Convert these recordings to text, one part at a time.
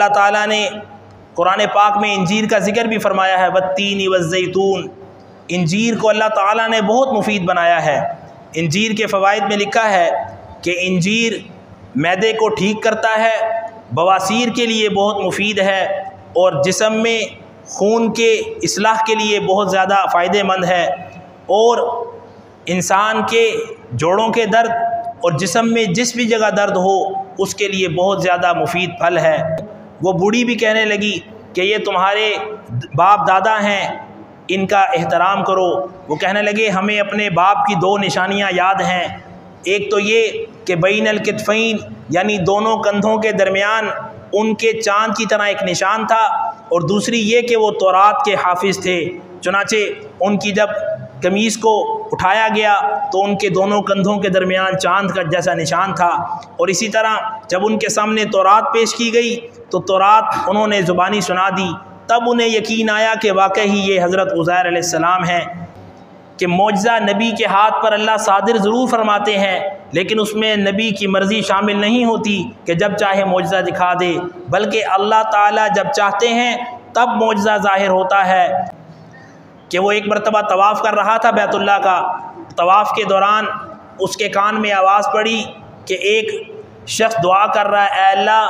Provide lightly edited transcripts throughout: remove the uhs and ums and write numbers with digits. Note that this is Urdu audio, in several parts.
اللہ تعالیٰ نے قرآن پاک میں انجیر کا ذکر بھی فرمایا ہے، والتین والزیتون، انجیر کو اللہ تعالیٰ نے بہت مفید بنایا ہے۔ انجیر کے فوائد میں لکھا ہے کہ انجیر معدے کو ٹھیک کرتا ہے، بواسیر کے لیے بہت مفید ہے، اور جسم میں خون کے اصلاح کے لیے بہت زیادہ فائدہ مند ہے، اور انسان کے جوڑوں کے درد اور جسم میں جس بھی جگہ درد ہو اس کے لیے بہت زیادہ مفید پھل ہے۔ وہ بوڑھی بھی کہنے لگی کہ یہ تمہارے باپ دادا ہیں، ان کا احترام کرو۔ وہ کہنے لگے ہمیں اپنے باپ کی دو نشانیاں یاد ہیں، ایک تو یہ کہ بین الکتفین یعنی دونوں کندھوں کے درمیان ان کے چاند کی طرح ایک نشان تھا، اور دوسری یہ کہ وہ تورات کے حافظ تھے، چنانچہ ان کی جب قمیص کو اٹھایا گیا تو ان کے دونوں کندھوں کے درمیان چاند کا جیسا نشان تھا، اور اسی طرح جب ان کے سامنے تورات پیش کی گئی تو تورات انہوں نے زبانی سنا دی، تب انہیں یقین آیا کہ واقعی یہ حضرت عزیر علیہ السلام ہیں، کہ معجزہ نبی کے ہاتھ پر اللہ صادر ضرور فرماتے ہیں، لیکن اس میں نبی کی مرضی شامل نہیں ہوتی کہ جب چاہے معجزہ دکھا دے، بلکہ اللہ تعالیٰ جب چاہتے ہیں تب معجزہ ظاہر ہوتا ہے۔ کہ وہ ایک مرتبہ طواف کر رہا تھا بیت اللہ کا، طواف کے دوران اس کے کان میں آواز پڑی کہ ایک شخص دعا کر رہا ہے، اے اللہ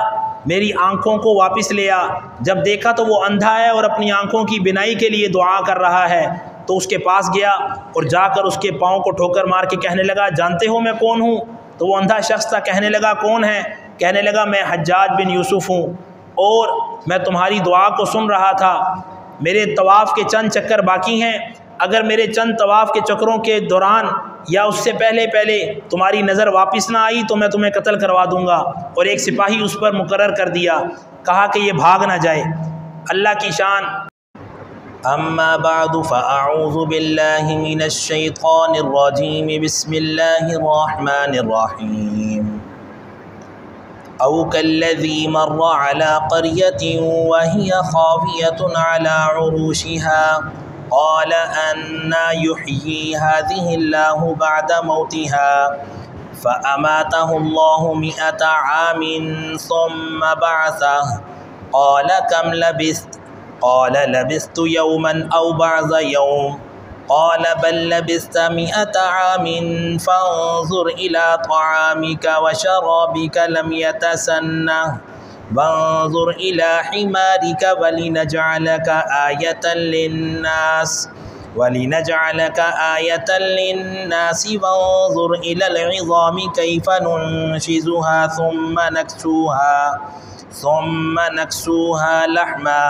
میری آنکھوں کو واپس لے آ۔ جب دیکھا تو وہ اندھا ہے اور اپنی آنکھوں کی بینائی کے لیے دعا کر رہا ہے، تو اس کے پاس گیا اور جا کر اس کے پاؤں کو ٹھوکر مار کے کہنے لگا جانتے ہو میں کون ہوں؟ تو وہ اندھا شخص تھا، کہنے لگا کون ہے؟ کہنے لگا میں حجاج بن یوسف ہوں، اور میں تمہاری دعا کو سن رہا تھا، میرے طواف کے چند چکر باقی ہیں، اگر میرے چند طواف کے چکروں کے دوران یا اس سے پہلے تمہاری نظر واپس نہ آئی تو میں تمہیں قتل کروا دوں گا، اور ایک سپاہی اس پر مقرر کر دیا، کہا کہ یہ بھاگ نہ جائے۔ اللہ کی شان۔ اما بعد فاعوذ باللہ من الشیطان الرجیم، بسم اللہ الرحمن الرحیم۔ او كالذي مر على قرية وهي خاوية على عروشها قال أنى يحيي هذه الله بعد موتها فأماته الله 100 عام ثم بعثه قال كم لبثت؟ قال لبثت يوما أو بعض يوم قال بل لبثت 100 عام فانظر إلى طعامك وشرابك لم يتسنه وانظر إلى حمارك ولنجعلك آية للناس وانظر إلى العظام كيف ننشزها ثم نكسوها لحما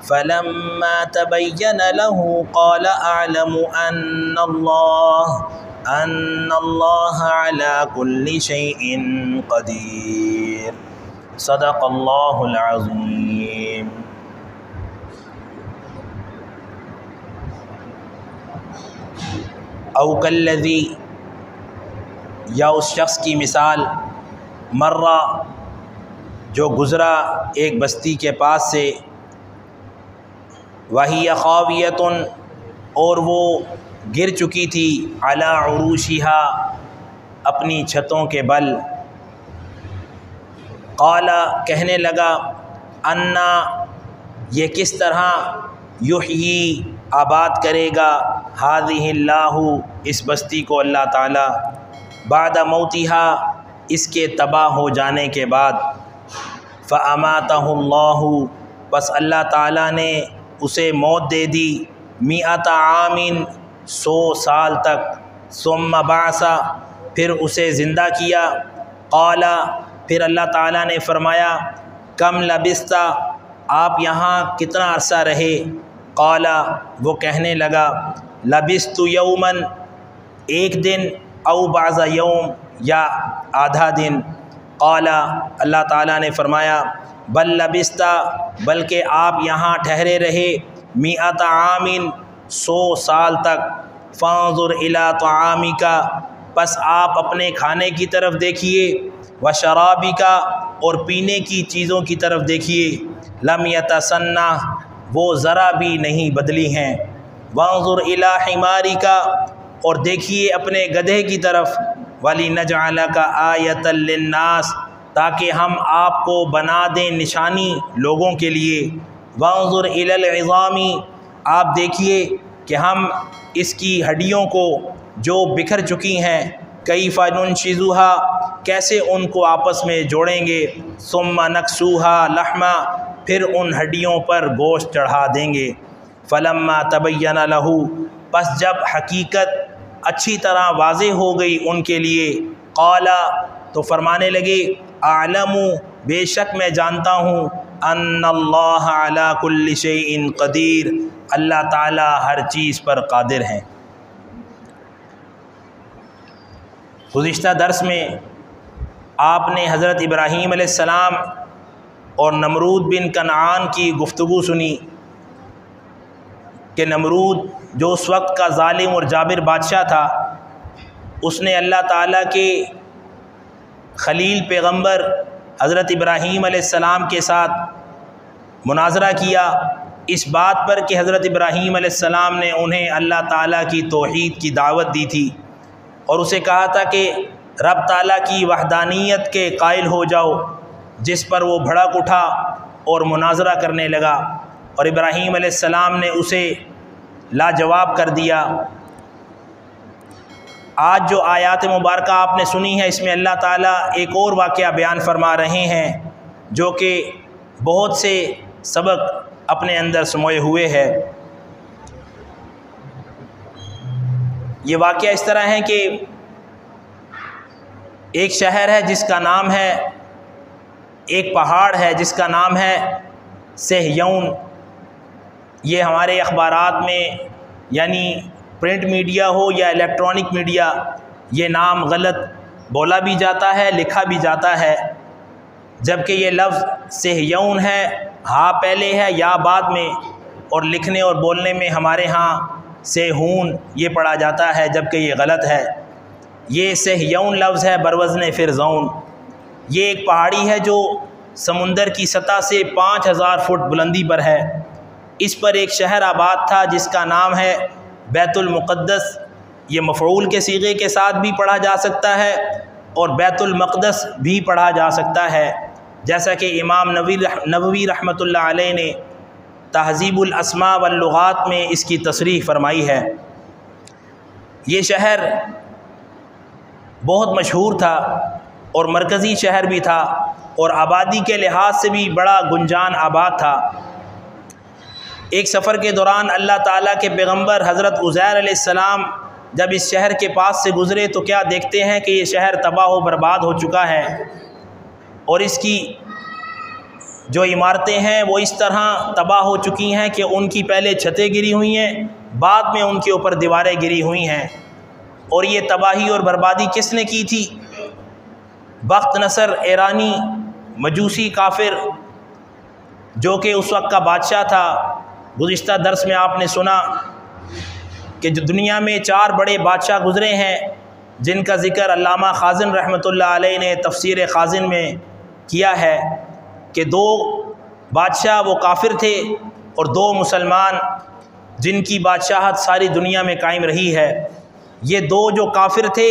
فلما تبين له قال أعلم أن الله على كل شيء قدير۔ صدق اللہ العظیم۔ او کالذی، یا اس شخص کی مثال، مرہ جو گزرا ایک بستی کے پاس سے، وہی خاویۃ، اور وہ گر چکی تھی، علی عروشها، اپنی چھتوں کے بل، قال، کہنے لگا، انا، یہ کس طرح، یحیی، آباد کرے گا، ہذہ اللہ، اس بستی کو اللہ تعالی، بعد موتها، اس کے تباہ ہو جانے کے بعد، فاماتہ اللہ، بس اللہ تعالیٰ نے اسے موت دے دی، 100 عام، 100 سال تک، ثم بعث، پھر اسے زندہ کیا، قال، پھر اللہ تعالیٰ نے فرمایا، کم لبثت، آپ یہاں کتنا عرصہ رہے؟ قال، وہ کہنے لگا، لبثت یوما، ایک دن، او بعض یوم، یا آدھا دن۔ قال، اللہ تعالیٰ نے فرمایا، بل لبثت، بلکہ آپ یہاں ٹھہرے رہے، 100 عام، 100 سال تک، فانظر الی طعامک، پس آپ اپنے کھانے کی طرف دیکھیے، وشرابک، اور پینے کی چیزوں کی طرف دیکھیے، لم یتسنہ، وہ ذرا بھی نہیں بدلی ہیں، وانظر الی حمارک، اور دیکھیے اپنے گدھے کی طرف، وَلِنَجْعَلَكَ آیَةً لِلنَّاسِ، تاکہ ہم آپ کو بنا دیں نشانی لوگوں کے لیے۔ وانظر الی العظام، آپ دیکھیے کہ ہم اس کی ہڈیوں کو جو بکھر چکی ہیں، کیف ننشزها، کیسے ان کو آپس میں جوڑیں گے، ثم نکسوها لحما، پھر ان ہڈیوں پر گوشت چڑھا دیں گے۔ فلما تبین له، پس جب حقیقت اچھی طرح واضح ہو گئی ان کے لیے، قال، تو فرمانے لگے، اعلم، بے شک میں جانتا ہوں، ان اللہ علی کل شیء قدیر، اللہ تعالی ہر چیز پر قادر ہیں۔ گزشتہ درس میں آپ نے حضرت ابراہیم علیہ السلام اور نمرود بن کنعان کی گفتگو سنی کہ نمرود جو اس وقت کا ظالم اور جابر بادشاہ تھا، اس نے اللہ تعالیٰ کے خلیل پیغمبر حضرت ابراہیم علیہ السلام کے ساتھ مناظرہ کیا اس بات پر کہ حضرت ابراہیم علیہ السلام نے انہیں اللہ تعالیٰ کی توحید کی دعوت دی تھی، اور اسے کہا تھا کہ رب تعالیٰ کی وحدانیت کے قائل ہو جاؤ، جس پر وہ بھڑک اٹھا اور مناظرہ کرنے لگا، اور ابراہیم علیہ السلام نے اسے لاجواب کر دیا۔ آج جو آیات مبارکہ آپ نے سنی ہے، اس میں اللہ تعالیٰ ایک اور واقعہ بیان فرما رہے ہیں جو کہ بہت سے سبق اپنے اندر سموئے ہوئے ہے۔ یہ واقعہ اس طرح ہے کہ ایک شہر ہے جس کا نام ہے، ایک پہاڑ ہے جس کا نام ہے صہیون۔ یہ ہمارے اخبارات میں، یعنی پرنٹ میڈیا ہو یا الیکٹرانک میڈیا، یہ نام غلط بولا بھی جاتا ہے، لکھا بھی جاتا ہے، جبکہ یہ لفظ صہیون ہے، ہاں پہلے ہے یا بعد میں، اور لکھنے اور بولنے میں ہمارے ہاں سیہون یہ پڑھا جاتا ہے، جبکہ یہ غلط ہے۔ یہ صہیون لفظ ہے بروزن فرزون۔ یہ ایک پہاڑی ہے جو سمندر کی سطح سے 5000 فٹ بلندی پر ہے۔ اس پر ایک شہر آباد تھا جس کا نام ہے بیت المقدس۔ یہ مفعول کے صیغے کے ساتھ بھی پڑھا جا سکتا ہے اور بیت المقدس بھی پڑھا جا سکتا ہے، جیسا کہ امام نووی رحمۃ اللہ علیہ نے تہذیب الاسماء واللغات میں اس کی تصریح فرمائی ہے۔ یہ شہر بہت مشہور تھا اور مرکزی شہر بھی تھا، اور آبادی کے لحاظ سے بھی بڑا گنجان آباد تھا۔ ایک سفر کے دوران اللہ تعالیٰ کے پیغمبر حضرت عزیر علیہ السلام جب اس شہر کے پاس سے گزرے تو کیا دیکھتے ہیں کہ یہ شہر تباہ و برباد ہو چکا ہے، اور اس کی جو عمارتیں ہیں وہ اس طرح تباہ ہو چکی ہیں کہ ان کی پہلے چھتیں گری ہوئی ہیں، بعد میں ان کے اوپر دیواریں گری ہوئی ہیں۔ اور یہ تباہی اور بربادی کس نے کی تھی؟ بخت نصر ایرانی، مجوسی کافر، جو کہ اس وقت کا بادشاہ تھا۔ گزشتہ درس میں آپ نے سنا کہ جو دنیا میں 4 بڑے بادشاہ گزرے ہیں، جن کا ذکر علامہ خازن رحمۃ اللہ علیہ نے تفسیر خازن میں کیا ہے کہ 2 بادشاہ وہ کافر تھے اور 2 مسلمان جن کی بادشاہت ساری دنیا میں قائم رہی ہے۔ یہ 2 جو کافر تھے،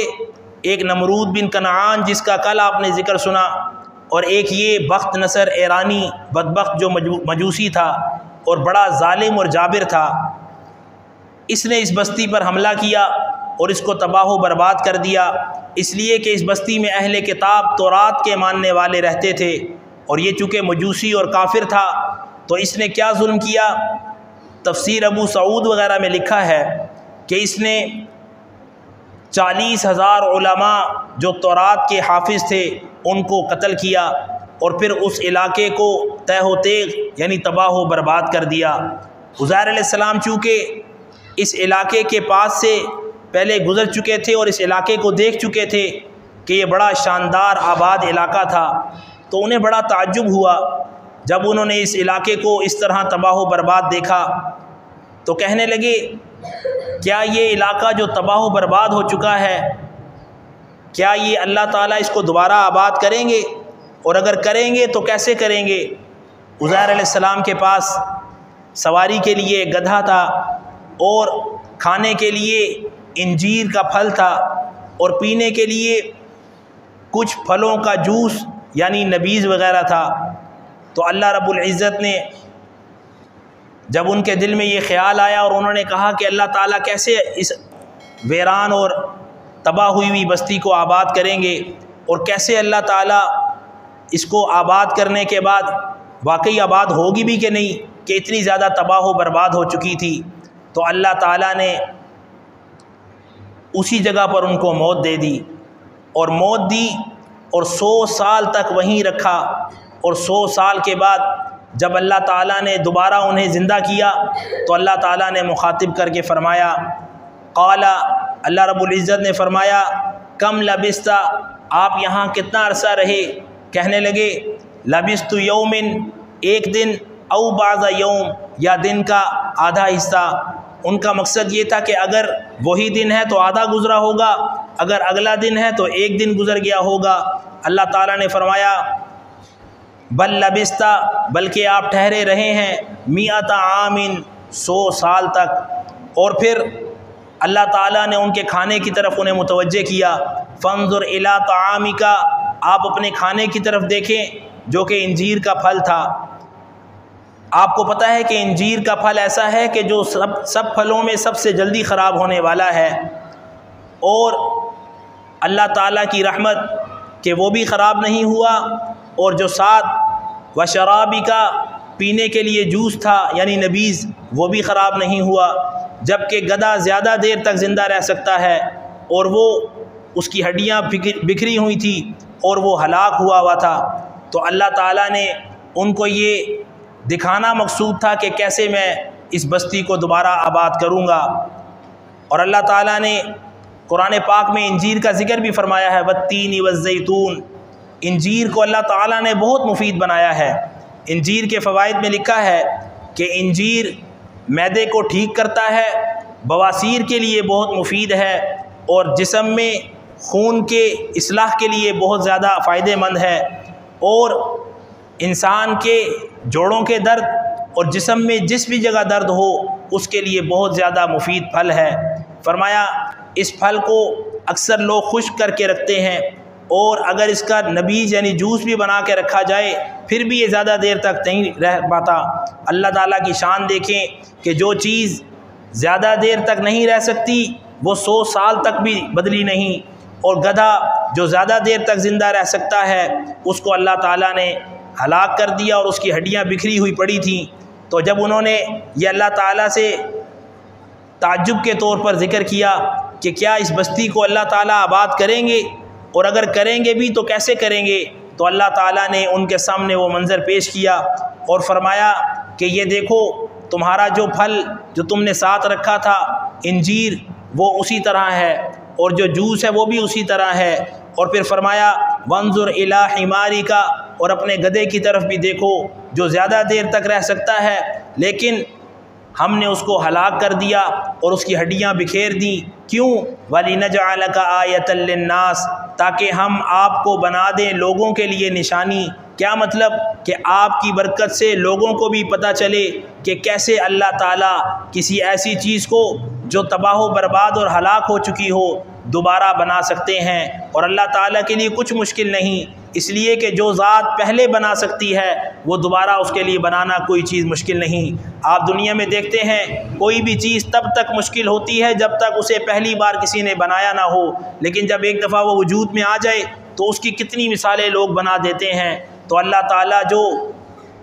ایک نمرود بن کنعان جس کا کل آپ نے ذکر سنا، اور ایک یہ بخت نصر ایرانی بدبخت جو مجوسی تھا اور بڑا ظالم اور جابر تھا۔ اس نے اس بستی پر حملہ کیا اور اس کو تباہ و برباد کر دیا، اس لیے کہ اس بستی میں اہل کتاب تورات کے ماننے والے رہتے تھے، اور یہ چونکہ مجوسی اور کافر تھا تو اس نے کیا ظلم کیا؟ تفسیر ابو سعود وغیرہ میں لکھا ہے کہ اس نے 40,000 علماء جو تورات کے حافظ تھے ان کو قتل کیا، اور پھر اس علاقے کو تہ و تیغ یعنی تباہ و برباد کر دیا۔ عزیر علیہ السلام چونکہ اس علاقے کے پاس سے پہلے گزر چکے تھے اور اس علاقے کو دیکھ چکے تھے کہ یہ بڑا شاندار آباد علاقہ تھا، تو انہیں بڑا تعجب ہوا جب انہوں نے اس علاقے کو اس طرح تباہ و برباد دیکھا، تو کہنے لگے کیا یہ علاقہ جو تباہ و برباد ہو چکا ہے، کیا یہ اللہ تعالیٰ اس کو دوبارہ آباد کریں گے؟ اور اگر کریں گے تو کیسے کریں گے؟ عزیر علیہ السلام کے پاس سواری کے لیے گدھا تھا، اور کھانے کے لیے انجیر کا پھل تھا، اور پینے کے لیے کچھ پھلوں کا جوس یعنی نبیذ وغیرہ تھا۔ تو اللہ رب العزت نے جب ان کے دل میں یہ خیال آیا اور انہوں نے کہا کہ اللہ تعالیٰ کیسے اس ویران اور تباہ ہوئی ہوئی بستی کو آباد کریں گے، اور کیسے اللہ تعالیٰ اس کو آباد کرنے کے بعد واقعی آباد ہوگی بھی کہ نہیں، کہ اتنی زیادہ تباہ و برباد ہو چکی تھی۔ تو اللہ تعالیٰ نے اسی جگہ پر ان کو موت دے دی، اور موت دی اور 100 سال تک وہیں رکھا، اور 100 سال کے بعد جب اللہ تعالیٰ نے دوبارہ انہیں زندہ کیا تو اللہ تعالیٰ نے مخاطب کر کے فرمایا، قال، اللہ رب العزت نے فرمایا، کم لبست، آپ یہاں کتنا عرصہ رہے؟ کہنے لگے لبست یومن، ایک دن، او بعض یوم، یا دن کا آدھا حصہ۔ ان کا مقصد یہ تھا کہ اگر وہی دن ہے تو آدھا گزرا ہوگا، اگر اگلا دن ہے تو ایک دن گزر گیا ہوگا۔ اللہ تعالیٰ نے فرمایا بل لبست، بلکہ آپ ٹھہرے رہے ہیں، 100 عام، 100 سال تک۔ اور پھر اللہ تعالیٰ نے ان کے کھانے کی طرف انہیں متوجہ کیا، فانظر الی طعامک، آپ اپنے کھانے کی طرف دیکھیں جو کہ انجیر کا پھل تھا۔ آپ کو پتہ ہے کہ انجیر کا پھل ایسا ہے کہ جو سب پھلوں میں سب سے جلدی خراب ہونے والا ہے، اور اللہ تعالیٰ کی رحمت کہ وہ بھی خراب نہیں ہوا، اور جو ساتھ وشرابی کا پینے کے لیے جوس تھا یعنی نبیذ، وہ بھی خراب نہیں ہوا، جبکہ گدھا زیادہ دیر تک زندہ رہ سکتا ہے، اور وہ اس کی ہڈیاں بکھری ہوئی تھی اور وہ ہلاک ہوا تھا۔ تو اللہ تعالیٰ نے ان کو یہ دکھانا مقصود تھا کہ کیسے میں اس بستی کو دوبارہ آباد کروں گا۔ اور اللہ تعالیٰ نے قرآن پاک میں انجیر کا ذکر بھی فرمایا ہے، والتین والزیتون، انجیر کو اللہ تعالیٰ نے بہت مفید بنایا ہے۔ انجیر کے فوائد میں لکھا ہے کہ انجیر معدے کو ٹھیک کرتا ہے، بواسیر کے لیے بہت مفید ہے، اور جسم میں خون کے اصلاح کے لیے بہت زیادہ فائدہ مند ہے، اور انسان کے جوڑوں کے درد اور جسم میں جس بھی جگہ درد ہو اس کے لیے بہت زیادہ مفید پھل ہے۔ فرمایا اس پھل کو اکثر لوگ خشک کر کے رکھتے ہیں، اور اگر اس کا نبیذ یعنی جوس بھی بنا کے رکھا جائے پھر بھی یہ زیادہ دیر تک نہیں رہ پاتا۔ اللہ تعالیٰ کی شان دیکھیں کہ جو چیز زیادہ دیر تک نہیں رہ سکتی وہ 100 سال تک بھی بدلی نہیں، اور گدھا جو زیادہ دیر تک زندہ رہ سکتا ہے اس کو اللہ تعالیٰ نے ہلاک کر دیا، اور اس کی ہڈیاں بکھری ہوئی پڑی تھیں۔ تو جب انہوں نے یہ اللہ تعالیٰ سے تعجب کے طور پر ذکر کیا کہ کیا اس بستی کو اللہ تعالیٰ آباد کریں گے، اور اگر کریں گے بھی تو کیسے کریں گے، تو اللہ تعالیٰ نے ان کے سامنے وہ منظر پیش کیا اور فرمایا کہ یہ دیکھو تمہارا جو پھل جو تم نے ساتھ رکھا تھا انجیر وہ اسی طرح ہے، اور جو جوس ہے وہ بھی اسی طرح ہے۔ اور پھر فرمایا وانظر الی حمارک، اور اپنے گدھے کی طرف بھی دیکھو جو زیادہ دیر تک رہ سکتا ہے، لیکن ہم نے اس کو ہلاک کر دیا اور اس کی ہڈیاں بکھیر دیں۔ کیوں؟ وَلِنَجْعَلَكَ آیَةً لِلنَّاسِ، تاکہ ہم آپ کو بنا دیں لوگوں کے لیے نشانی۔ کیا مطلب؟ کہ آپ کی برکت سے لوگوں کو بھی پتہ چلے کہ کیسے اللہ تعالیٰ کسی ایسی چیز کو جو تباہ و برباد اور ہلاک ہو چکی ہو دوبارہ بنا سکتے ہیں، اور اللہ تعالیٰ کے لیے کچھ مشکل نہیں، اس لیے کہ جو ذات پہلے بنا سکتی ہے وہ دوبارہ اس کے لیے بنانا کوئی چیز مشکل نہیں۔ آپ دنیا میں دیکھتے ہیں کوئی بھی چیز تب تک مشکل ہوتی ہے جب تک اسے پہلی بار کسی نے بنایا نہ ہو، لیکن جب ایک دفعہ وہ وجود میں آ جائے تو اس کی کتنی مثالیں لوگ بنا دیتے ہیں۔ تو اللہ تعالیٰ جو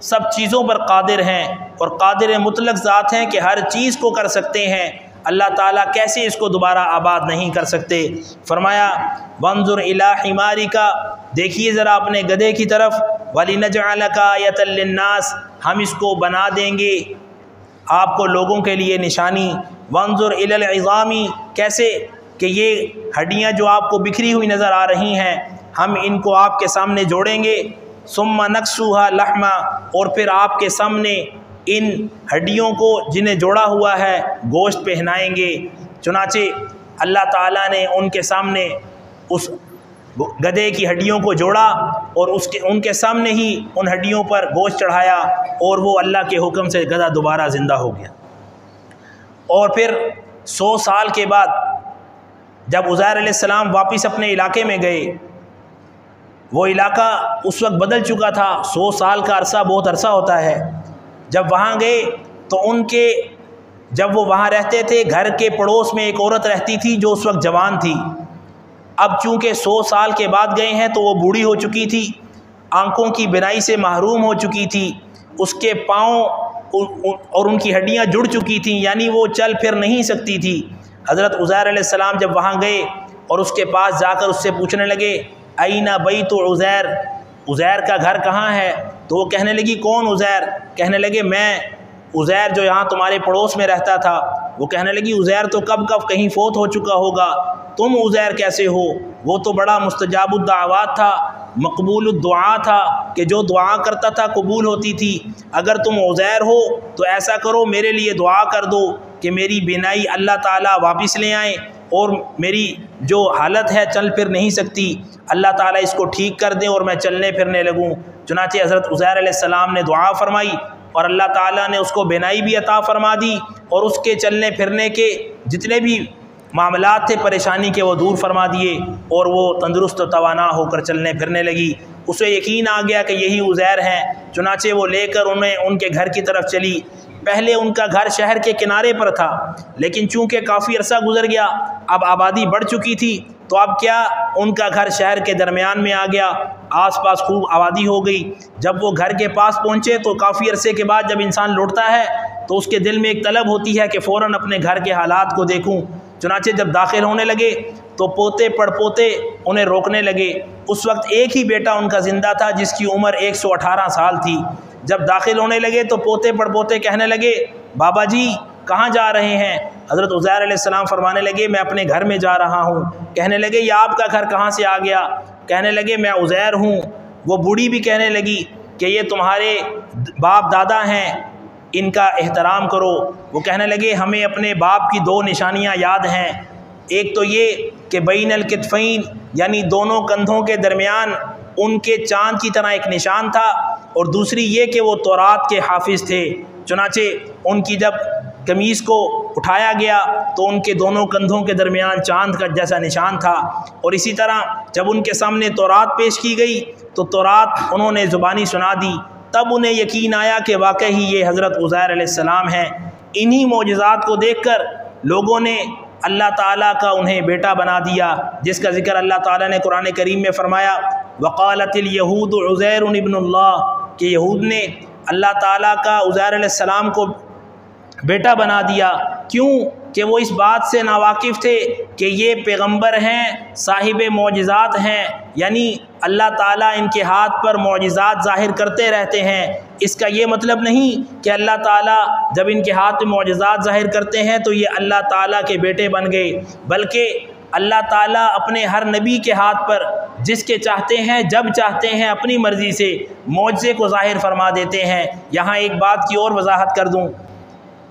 سب چیزوں پر قادر ہیں اور قادر مطلق ذات ہیں کہ ہر چیز کو کر سکتے ہیں، اللہ تعالیٰ کیسے اس کو دوبارہ آباد نہیں کر سکتے؟ فرمایا وانظر الی حمارک، دیکھیے ذرا اپنے گدھے کی طرف، وَلِنَجْعَلَكَ آیَةً لِلنَّاسِ، ہم اس کو بنا دیں گے آپ کو لوگوں کے لیے نشانی۔ وانظر الی العظام، کیسے؟ کہ یہ ہڈیاں جو آپ کو بکھری ہوئی نظر آ رہی ہیں ہم ان کو آپ کے سامنے جوڑیں گے، ثم نکسوها لحما، اور پھر آپ کے سامنے ان ہڈیوں کو جنہیں جوڑا ہوا ہے گوشت پہنائیں گے۔ چنانچہ اللہ تعالیٰ نے ان کے سامنے اس گدھے کی ہڈیوں کو جوڑا اور ان کے سامنے ہی ان ہڈیوں پر گوشت چڑھایا، اور وہ اللہ کے حکم سے گدھا دوبارہ زندہ ہو گیا۔ اور پھر 100 سال کے بعد جب عزیر علیہ السلام واپس اپنے علاقے میں گئے وہ علاقہ اس وقت بدل چکا تھا، 100 سال کا عرصہ بہت عرصہ ہوتا ہے۔ جب وہاں گئے تو جب وہ وہاں رہتے تھے، گھر کے پڑوس میں ایک عورت رہتی تھی جو اس وقت جوان تھی۔ اب چونکہ 100 سال کے بعد گئے ہیں تو وہ بوڑھی ہو چکی تھی، آنکھوں کی بینائی سے محروم ہو چکی تھی، اس کے پاؤں اور ان کی ہڈیاں جڑ چکی تھیں، یعنی وہ چل پھر نہیں سکتی تھی۔ حضرت عزیر علیہ السلام جب وہاں گئے اور اس کے پاس جا کر اس سے پوچھنے لگے این بیت عزیر، عزیر کا گھر کہاں ہے؟ تو وہ کہنے لگی کون عزیر؟ کہنے لگے میں عزیر جو یہاں تمہارے پڑوس میں رہتا تھا۔ وہ کہنے لگی عزیر تو کب کہیں فوت ہو چکا ہوگا، تم عزیر کیسے ہو؟ وہ تو بڑا مستجاب الدعوات تھا، مقبول الدعا تھا کہ جو دعا کرتا تھا قبول ہوتی تھی۔ اگر تم عزیر ہو تو ایسا کرو میرے لیے دعا کر دو کہ میری بینائی اللہ تعالیٰ واپس لے آئیں اور میری جو حالت ہے چل پھر نہیں سکتی اللہ تعالیٰ اس کو ٹھیک کر دیں اور میں چلنے پھرنے لگوں۔ چنانچہ حضرت عزیر علیہ السلام نے دعا فرمائی اور اللہ تعالیٰ نے اس کو بینائی بھی عطا فرما دی اور اس کے چلنے پھرنے کے جتنے بھی معاملات تھے پریشانی کے وہ دور فرما دیے اور وہ تندرست و توانا ہو کر چلنے پھرنے لگی۔ اسے یقین آ گیا کہ یہی عزیر ہیں، چنانچہ وہ لے کر ان کے گھر کی طرف چلی۔ پہلے ان کا گھر شہر کے کنارے پر تھا، لیکن چونکہ کافی عرصہ گزر گیا، اب آبادی بڑھ چکی تھی، تو اب کیا ان کا گھر شہر کے درمیان میں آ گیا، آس پاس خوب آبادی ہو گئی۔ جب وہ گھر کے پاس پہنچے تو کافی عرصے کے بعد جب انسان لوٹتا ہے تو اس کے دل میں ایک طلب ہوتی ہے کہ فوراً اپنے گھر کے حالات کو دیکھوں۔ چنانچہ جب داخل ہونے لگے تو پوتے پڑپوتے انہیں روکنے لگے۔ اس وقت ایک ہی بیٹا ان کا زندہ تھا جس کی عمر 118 سال تھی۔ جب داخل ہونے لگے تو پوتے پڑپوتے کہنے لگے بابا جی کہاں جا رہے ہیں؟ حضرت عزیر علیہ السلام فرمانے لگے میں اپنے گھر میں جا رہا ہوں۔ کہنے لگے یہ آپ کا گھر کہاں سے آ گیا؟ کہنے لگے میں عزیر ہوں۔ وہ بوڑھی بھی کہنے لگی کہ یہ تمہارے باپ دادا ہیں، ان کا احترام کرو۔ وہ کہنے لگے ہمیں اپنے باپ کی 2 نشانیاں یاد ہیں، ایک تو یہ کہ بین الکتفین یعنی دونوں کندھوں کے درمیان ان کے چاند کی طرح ایک نشان تھا، اور دوسری یہ کہ وہ تورات کے حافظ تھے۔ چنانچہ ان کی جب قمیص کو اٹھایا گیا تو ان کے دونوں کندھوں کے درمیان چاند کا جیسا نشان تھا، اور اسی طرح جب ان کے سامنے تورات پیش کی گئی تو تورات انہوں نے زبانی سنا دی۔ تب انہیں یقین آیا کہ واقعی یہ حضرت عزیر علیہ السلام ہیں۔ انہی معجزات کو دیکھ کر لوگوں نے اللہ تعالیٰ کا انہیں بیٹا بنا دیا، جس کا ذکر اللہ تعالیٰ نے قرآن کریم میں فرمایا وقالت الیہود عزیر ابن اللہ، کہ یہود نے اللہ تعالیٰ کا عزیر علیہ السلام کو بیٹا بنا دیا۔ کیوں؟ کہ وہ اس بات سے ناواقف تھے کہ یہ پیغمبر ہیں، صاحب معجزات ہیں، یعنی اللہ تعالیٰ ان کے ہاتھ پر معجزات ظاہر کرتے رہتے ہیں۔ اس کا یہ مطلب نہیں کہ اللہ تعالیٰ جب ان کے ہاتھ میں معجزات ظاہر کرتے ہیں تو یہ اللہ تعالیٰ کے بیٹے بن گئے، بلکہ اللہ تعالیٰ اپنے ہر نبی کے ہاتھ پر جس کے چاہتے ہیں جب چاہتے ہیں اپنی مرضی سے معجزے کو ظاہر فرما دیتے ہیں۔ یہاں ایک بات کی اور وضاحت کر دوں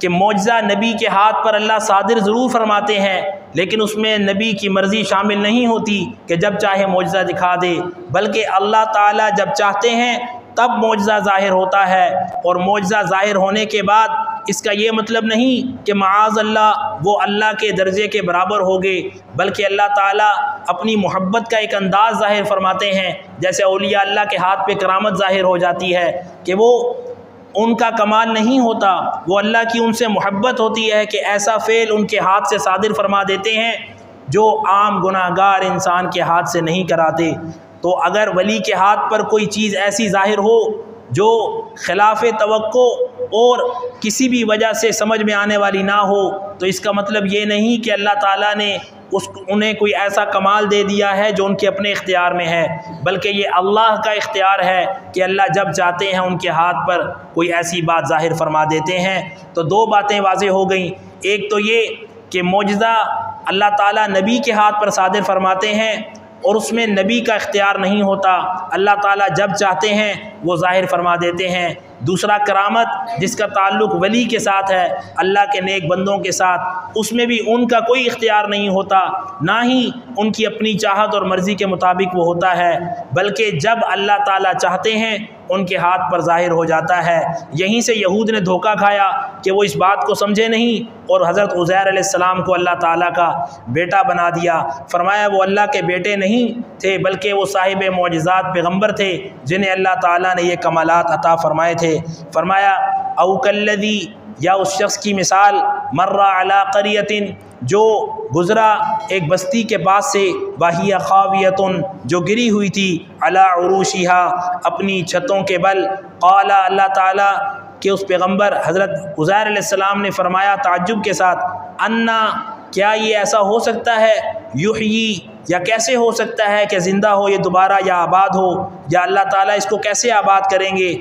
کہ معجزہ نبی کے ہاتھ پر اللہ صادر ضرور فرماتے ہیں، لیکن اس میں نبی کی مرضی شامل نہیں ہوتی کہ جب چاہے معجزہ دکھا دے، بلکہ اللہ تعالیٰ جب چاہتے ہیں تب معجزہ ظاہر ہوتا ہے، اور معجزہ ظاہر ہونے کے بعد اس کا یہ مطلب نہیں کہ معاذ اللہ وہ اللہ کے درجے کے برابر ہوگے، بلکہ اللہ تعالیٰ اپنی محبت کا ایک انداز ظاہر فرماتے ہیں، جیسے اولیاء اللہ کے ہاتھ پہ کرامت ظاہر ہو جاتی ہے کہ وہ ان کا کمال نہیں ہوتا، وہ اللہ کی ان سے محبت ہوتی ہے کہ ایسا فعل ان کے ہاتھ سے صادر فرما دیتے ہیں جو عام گناہ گار انسان کے ہاتھ سے نہیں کراتے۔ تو اگر ولی کے ہاتھ پر کوئی چیز ایسی ظاہر ہو جو خلاف توقع اور کسی بھی وجہ سے سمجھ میں آنے والی نہ ہو تو اس کا مطلب یہ نہیں کہ اللہ تعالیٰ نے انہیں کوئی ایسا کمال دے دیا ہے جو ان کے اپنے اختیار میں ہے، بلکہ یہ اللہ کا اختیار ہے کہ اللہ جب چاہتے ہیں ان کے ہاتھ پر کوئی ایسی بات ظاہر فرما دیتے ہیں۔ تو 2 باتیں واضح ہو گئیں، ایک تو یہ کہ معجزہ اللہ تعالیٰ نبی کے ہاتھ پر صادر فرماتے ہیں اور اس میں نبی کا اختیار نہیں ہوتا، اللہ تعالیٰ جب چاہتے ہیں وہ ظاہر فرما دیتے ہیں۔ دوسرا کرامت جس کا تعلق ولی کے ساتھ ہے، اللہ کے نیک بندوں کے ساتھ، اس میں بھی ان کا کوئی اختیار نہیں ہوتا، نہ ہی ان کی اپنی چاہت اور مرضی کے مطابق وہ ہوتا ہے، بلکہ جب اللہ تعالیٰ چاہتے ہیں ان کے ہاتھ پر ظاہر ہو جاتا ہے۔ یہیں سے یہود نے دھوکہ کھایا کہ وہ اس بات کو سمجھے نہیں اور حضرت عزیر علیہ السلام کو اللہ تعالیٰ کا بیٹا بنا دیا۔ فرمایا وہ اللہ کے بیٹے نہیں تھے بلکہ وہ صاحب معجزات پیغمبر تھے جنہیں اللہ تعالیٰ نے یہ کمالات عطا فرمائے تھے۔ فرمایا او کالذی، یا اس شخص کی مثال، مر علی قریۃ، جو گزرا ایک بستی کے پاس سے، وہی خاویۃ، جو گری ہوئی تھی، علی عروشہا، اپنی چھتوں کے بل، قال، اللہ تعالیٰ کہ اس پیغمبر حضرت عزیر علیہ السلام نے فرمایا تعجب کے ساتھ، انا، کیا یہ ایسا ہو سکتا ہے، یحیی، یا کیسے ہو سکتا ہے کہ زندہ ہو یہ دوبارہ یا آباد ہو، یا اللہ تعالیٰ اس کو کیسے آباد کریں گے،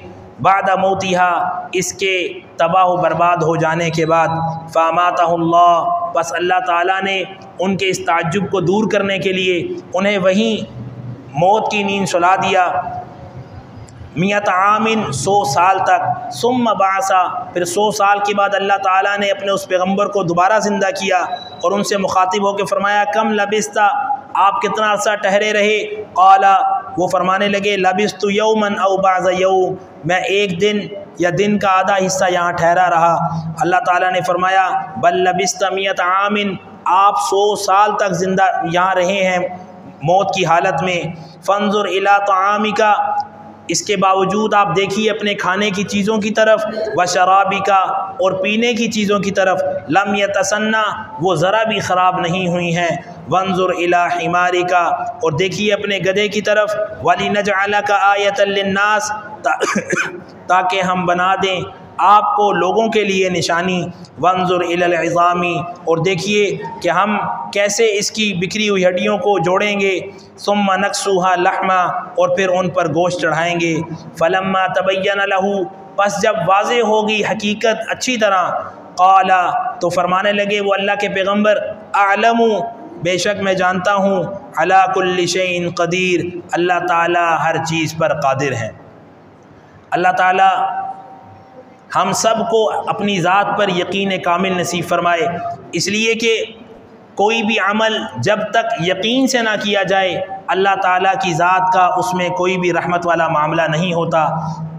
بعد موتہا، اس کے تباہ و برباد ہو جانے کے بعد، فاماتہ اللہ، بس اللہ تعالیٰ نے ان کے اس تعجب کو دور کرنے کے لیے انہیں وہیں موت کی نیند سلا دیا، 100 عام، 100 سال تک، ثم بعثا، پھر 100 سال کے بعد اللہ تعالیٰ نے اپنے اس پیغمبر کو دوبارہ زندہ کیا اور ان سے مخاطب ہو کے فرمایا کم لبثت، آپ کتنا عرصہ ٹھہرے رہے، قال، وہ فرمانے لگے لبثت یوما او بعض یوم، میں ایک دن یا دن کا آدھا حصہ یہاں ٹھہرا رہا۔ اللہ تعالیٰ نے فرمایا بل لبثت 100 عام، آپ 100 سال تک زندہ یہاں رہے ہیں موت کی حالت میں، فانظر الی طعامک، اس کے باوجود آپ دیکھیے اپنے کھانے کی چیزوں کی طرف، وشرابک، اور پینے کی چیزوں کی طرف، لم یتسنہ، وہ ذرا بھی خراب نہیں ہوئی ہیں، وانظر الی حمارک، اور دیکھیے اپنے گدھے کی طرف، ولنجعلک آیۃ للناس، تاکہ ہم بنا دیں آپ کو لوگوں کے لیے نشانی، وانظر الی العظام، اور دیکھیے کہ ہم کیسے اس کی بکھری ہوئی ہڈیوں کو جوڑیں گے، ثم نکسوها لحما، اور پھر ان پر گوشت چڑھائیں گے، فلما تبین له، پس جب واضح ہوگی حقیقت اچھی طرح، قال، تو فرمانے لگے وہ اللہ کے پیغمبر، اعلم، بے شک میں جانتا ہوں، علی کل شیء قدیر، اللہ تعالیٰ ہر چیز پر قادر ہیں۔ اللہ تعالیٰ ہم سب کو اپنی ذات پر یقین کامل نصیب فرمائے، اس لیے کہ کوئی بھی عمل جب تک یقین سے نہ کیا جائے اللہ تعالیٰ کی ذات کا اس میں کوئی بھی رحمت والا معاملہ نہیں ہوتا،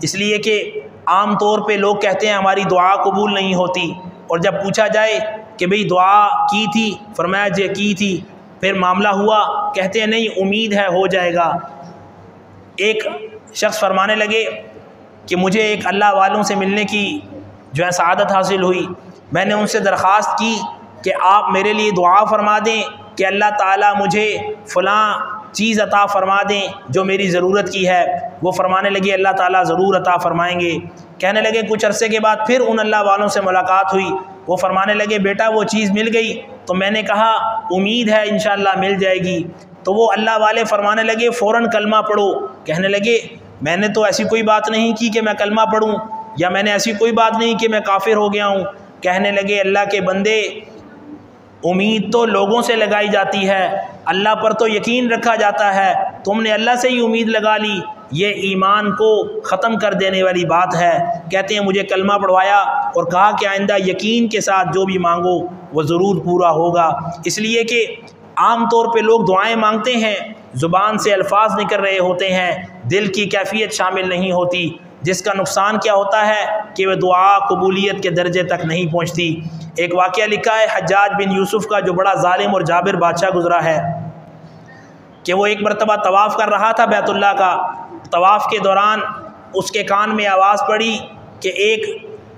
اس لیے کہ عام طور پہ لوگ کہتے ہیں ہماری دعا قبول نہیں ہوتی، اور جب پوچھا جائے کہ بھئی دعا کی تھی، فرمایا جی کی تھی، پھر معاملہ ہوا، کہتے ہیں نہیں امید ہے ہو جائے گا۔ ایک شخص فرمانے لگے کہ مجھے ایک اللہ والوں سے ملنے کی جو ہے سعادت حاصل ہوئی، میں نے ان سے درخواست کی کہ آپ میرے لیے دعا فرما دیں کہ اللہ تعالیٰ مجھے فلاں چیز عطا فرما دیں جو میری ضرورت کی ہے۔ وہ فرمانے لگے اللہ تعالیٰ ضرور عطا فرمائیں گے۔ کہنے لگے کچھ عرصے کے بعد پھر ان اللہ والوں سے ملاقات ہوئی، وہ فرمانے لگے بیٹا وہ چیز مل گئی، تو میں نے کہا امید ہے انشاءاللہ مل جائے گی، تو وہ اللہ والے فرمانے لگے فوراً کلمہ پڑھو۔ کہنے لگے میں نے تو ایسی کوئی بات نہیں کی کہ میں کلمہ پڑھوں، یا میں نے ایسی کوئی بات نہیں کہ میں کافر ہو گیا ہوں۔ کہنے لگے اللہ کے بندے، امید تو لوگوں سے لگائی جاتی ہے، اللہ پر تو یقین رکھا جاتا ہے، تم نے اللہ سے ہی امید لگا لی، یہ ایمان کو ختم کر دینے والی بات ہے۔ کہتے ہیں مجھے کلمہ پڑھوایا اور کہا کہ آئندہ یقین کے ساتھ جو بھی مانگو وہ ضرور پورا ہوگا۔ اس لیے کہ عام طور پہ لوگ دعائیں مانگتے ہیں، زبان سے الفاظ نکل رہے ہوتے ہیں، دل کی کیفیت شامل نہیں ہوتی، جس کا نقصان کیا ہوتا ہے کہ وہ دعا قبولیت کے درجے تک نہیں پہنچتی۔ ایک واقعہ لکھا ہے حجاج بن یوسف کا، جو بڑا ظالم اور جابر بادشاہ گزرا ہے، کہ وہ ایک مرتبہ طواف کر رہا تھا بیت اللہ کا، طواف کے دوران اس کے کان میں آواز پڑی کہ ایک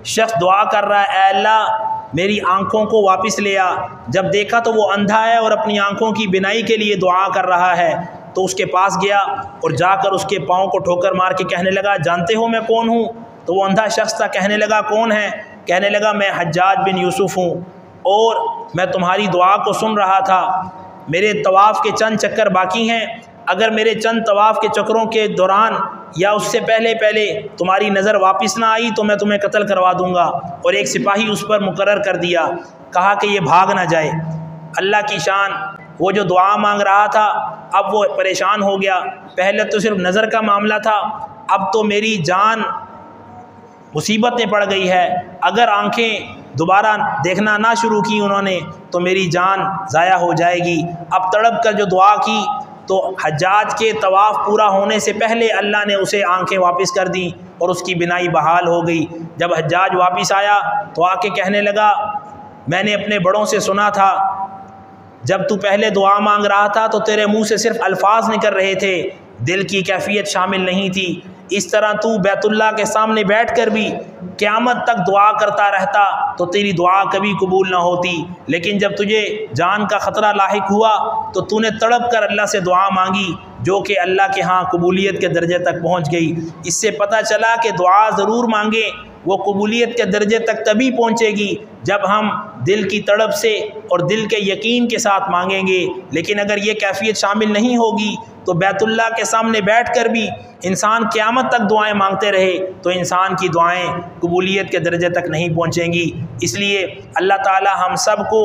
شخص دعا کر رہا ہے، اے اللہ میری آنکھوں کو واپس لے آ۔ جب دیکھا تو وہ اندھا ہے اور اپنی آنکھوں کی بینائی کے لیے دعا کر رہا ہے، تو اس کے پاس گیا اور جا کر اس کے پاؤں کو ٹھوکر مار کے کہنے لگا جانتے ہو میں کون ہوں؟ تو وہ اندھا شخص تھا، کہنے لگا کون ہے؟ کہنے لگا میں حجاج بن یوسف ہوں، اور میں تمہاری دعا کو سن رہا تھا، میرے طواف کے چند چکر باقی ہیں، اگر میرے چند طواف کے چکروں کے دوران یا اس سے پہلے تمہاری نظر واپس نہ آئی تو میں تمہیں قتل کروا دوں گا۔ اور ایک سپاہی اس پر مقرر کر دیا، کہا کہ یہ بھاگ نہ جائے۔ اللہ کی شان، وہ جو دعا مانگ رہا تھا اب وہ پریشان ہو گیا، پہلے تو صرف نظر کا معاملہ تھا، اب تو میری جان مصیبتیں پڑ گئی ہے، اگر آنکھیں دوبارہ دیکھنا نہ شروع کی انہوں نے تو میری جان ضائع ہو جائے گی۔ اب تڑپ کر جو دعا کی تو حجاج کے طواف پورا ہونے سے پہلے اللہ نے اسے آنکھیں واپس کر دیں اور اس کی بینائی بحال ہو گئی۔ جب حجاج واپس آیا تو آ کے کہنے لگا میں نے اپنے بڑوں سے سنا تھا جب تو پہلے دعا مانگ رہا تھا تو تیرے منہ سے صرف الفاظ نکل رہے تھے، دل کی کیفیت شامل نہیں تھی، اس طرح تو بیت اللہ کے سامنے بیٹھ کر بھی قیامت تک دعا کرتا رہتا تو تیری دعا کبھی قبول نہ ہوتی، لیکن جب تجھے جان کا خطرہ لاحق ہوا تو تو نے تڑپ کر اللہ سے دعا مانگی جو کہ اللہ کے ہاں قبولیت کے درجے تک پہنچ گئی۔ اس سے پتہ چلا کہ دعا ضرور مانگیں، وہ قبولیت کے درجے تک تبھی پہنچے گی جب ہم دل کی تڑپ سے اور دل کے یقین کے ساتھ مانگیں گے، لیکن اگر یہ کیفیت شامل نہیں ہوگی تو بیت اللہ کے سامنے بیٹھ کر بھی انسان قیامت تک دعائیں مانگتے رہے تو انسان کی دعائیں قبولیت کے درجے تک نہیں پہنچیں گی۔ اس لیے اللہ تعالی ہم سب کو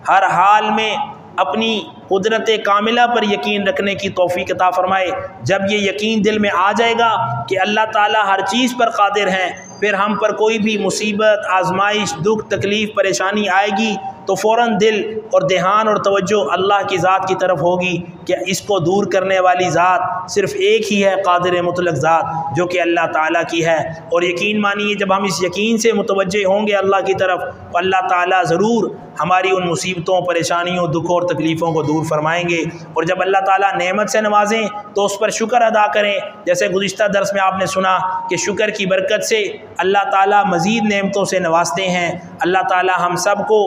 ہر حال میں اپنی قدرت کاملہ پر یقین رکھنے کی توفیق عطا فرمائے۔ جب یہ یقین دل میں آ جائے گا کہ اللہ تعالی ہر چیز پر قادر ہیں، پھر ہم پر کوئی بھی مصیبت، آزمائش، دکھ، تکلیف، پریشانی آئے گی تو فوراً دل اور دھیان اور توجہ اللہ کی ذات کی طرف ہوگی کہ اس کو دور کرنے والی ذات صرف ایک ہی ہے، قادر مطلق ذات جو کہ اللہ تعالیٰ کی ہے۔ اور یقین مانیے جب ہم اس یقین سے متوجہ ہوں گے اللہ کی طرف تو اللہ تعالیٰ ضرور ہماری ان مصیبتوں، پریشانیوں، دکھوں اور تکلیفوں کو دور فرمائیں گے۔ اور جب اللہ تعالیٰ نعمت سے نوازیں تو اس پر شکر ادا کریں، جیسے گزشتہ درس میں آپ نے سنا کہ شکر کی برکت سے اللہ تعالیٰ مزید نعمتوں سے نوازتے ہیں۔ اللہ تعالیٰ ہم سب کو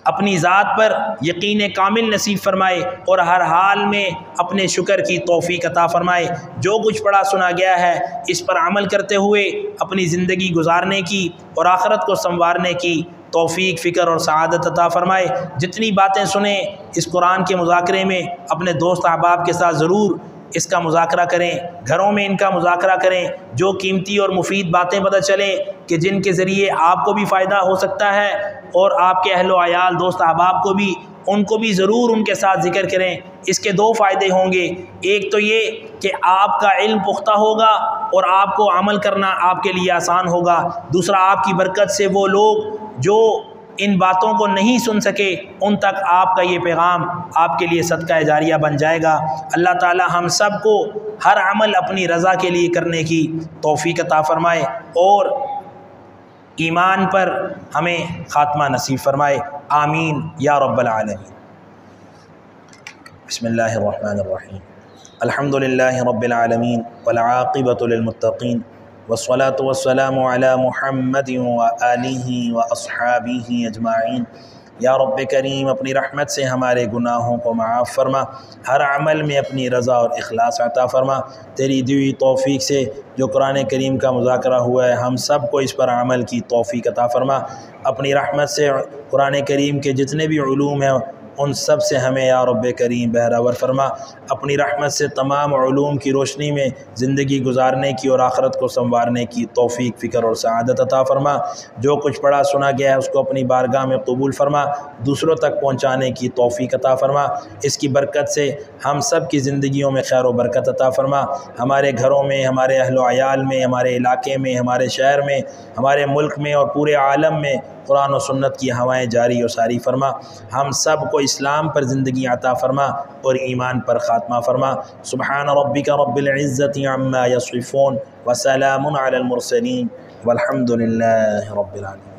اپنی ذات پر یقین کامل نصیب فرمائے اور ہر حال میں اپنے شکر کی توفیق عطا فرمائے۔ جو کچھ پڑھا سنا گیا ہے اس پر عمل کرتے ہوئے اپنی زندگی گزارنے کی اور آخرت کو سنوارنے کی توفیق، فکر اور سعادت عطا فرمائے۔ جتنی باتیں سنیں اس قرآن کے مذاکرے میں اپنے دوست احباب کے ساتھ ضرور اس کا مذاکرہ کریں، گھروں میں ان کا مذاکرہ کریں، جو قیمتی اور مفید باتیں پتہ چلیں کہ جن کے ذریعے آپ کو بھی فائدہ ہو سکتا ہے اور آپ کے اہل و عیال، دوست احباب کو بھی، ان کو بھی ضرور ان کے ساتھ ذکر کریں۔ اس کے دو فائدے ہوں گے، ایک تو یہ کہ آپ کا علم پختہ ہوگا اور آپ کو عمل کرنا آپ کے لیے آسان ہوگا، دوسرا آپ کی برکت سے وہ لوگ جو ان باتوں کو نہیں سن سکے ان تک آپ کا یہ پیغام آپ کے لیے صدقہ جاریہ بن جائے گا۔ اللہ تعالی ہم سب کو ہر عمل اپنی رضا کے لیے کرنے کی توفیق عطا فرمائے اور ایمان پر ہمیں خاتمہ نصیب فرمائے، آمین یا رب العالمین۔ بسم اللہ الرحمن الرحیم، الحمد للہ رب العالمین والعاقبۃ للمتقین والصلاة والسلام علی محمد وآلہ واصحابہ اجمعین۔ یا رب کریم اپنی رحمت سے ہمارے گناہوں کو معاف فرما، ہر عمل میں اپنی رضا اور اخلاص عطا فرما۔ تیری دی ہوئی توفیق سے جو قرآن کریم کا مذاکرہ ہوا ہے ہم سب کو اس پر عمل کی توفیق عطا فرما۔ اپنی رحمت سے قرآن کریم کے جتنے بھی علوم ہیں ان سب سے ہمیں یا رب کریم بہرور فرما۔ اپنی رحمت سے تمام علوم کی روشنی میں زندگی گزارنے کی اور آخرت کو سنوارنے کی توفیق، فکر اور سعادت عطا فرما۔ جو کچھ پڑھا سنا گیا ہے اس کو اپنی بارگاہ میں قبول فرما، دوسروں تک پہنچانے کی توفیق عطا فرما۔ اس کی برکت سے ہم سب کی زندگیوں میں خیر و برکت عطا فرما، ہمارے گھروں میں، ہمارے اہل و عیال میں، ہمارے علاقے میں، ہمارے شہر میں، ہمارے ملک میں اور پورے عالم میں قرآن و سنت کی ہوائیں جاری و ساری فرما۔ ہم سب کو اسلام پر زندگی عطا فرما اور ایمان پر خاتمہ فرما۔ سبحان ربک رب العزت عما یصفون وسلام علی المرسلین والحمد للہ رب العالمین۔